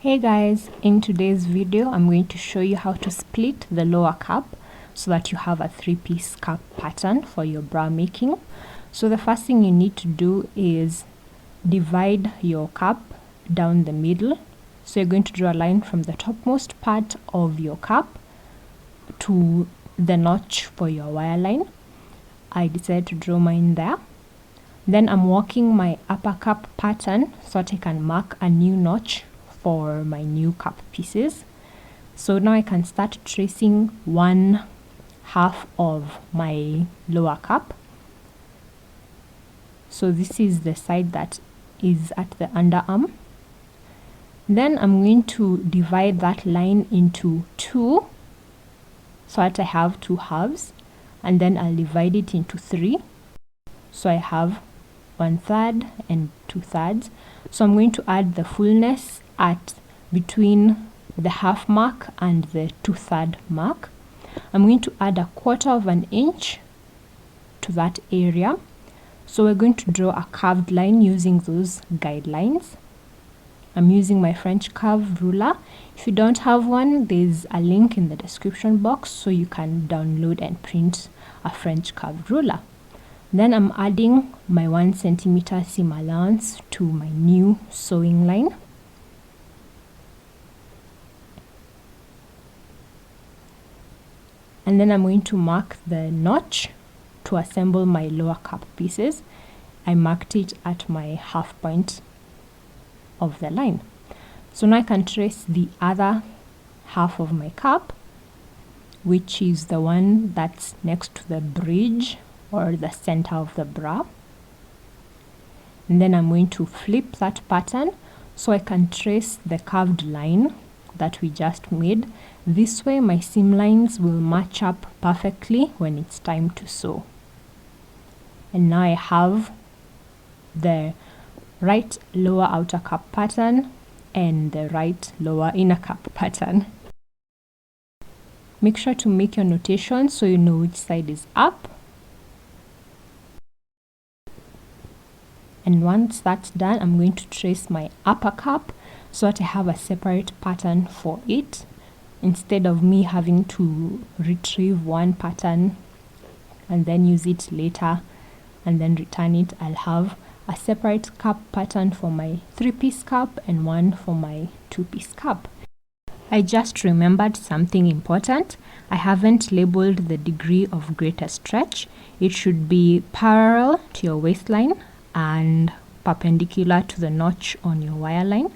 Hey guys, in today's video I'm going to show you how to split the lower cup so that you have a three-piece cup pattern for your bra making. So the first thing you need to do is divide your cup down the middle. So you're going to draw a line from the topmost part of your cup to the notch for your wire line. I decided to draw mine there. Then I'm working my upper cup pattern so that I can mark a new notch for my new cup pieces. So now I can start tracing one half of my lower cup. So this is the side that is at the underarm. Then I'm going to divide that line into two so that I have two halves, and then I'll divide it into three. So I have 1/3 and 2/3. So I'm going to add the fullness at between the half mark and the 2/3 mark. I'm going to add 1/4 inch to that area. So we're going to draw a curved line using those guidelines. I'm using my French curve ruler. If you don't have one, there's a link in the description box so you can download and print a French curve ruler. Then I'm adding my 1 centimeter seam allowance to my new sewing line. And then I'm going to mark the notch to assemble my lower cup pieces. I marked it at my half point of the line. So now I can trace the other half of my cup, which is the one that's next to the bridge or the center of the bra. And then I'm going to flip that pattern so I can trace the curved line that we just made. This way my seam lines will match up perfectly when it's time to sew. And now I have the right lower outer cup pattern and the right lower inner cup pattern. Make sure to make your notation so you know which side is up. And once that's done, I'm going to trace my upper cup so that I have a separate pattern for it. Instead of me having to retrieve one pattern and then use it later and then return it, I'll have a separate cup pattern for my 3-piece cup and one for my 2-piece cup. I just remembered something important. I haven't labeled the degree of greater stretch. It should be parallel to your waistline and perpendicular to the notch on your wire line.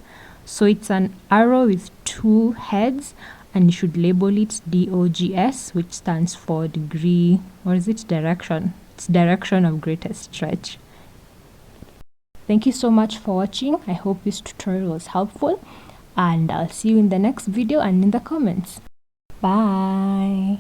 So it's an arrow with 2 heads, and you should label it DOGS, which stands for degree, or is it direction? It's direction of greatest stretch. Thank you so much for watching. I hope this tutorial was helpful, and I'll see you in the next video and in the comments. Bye.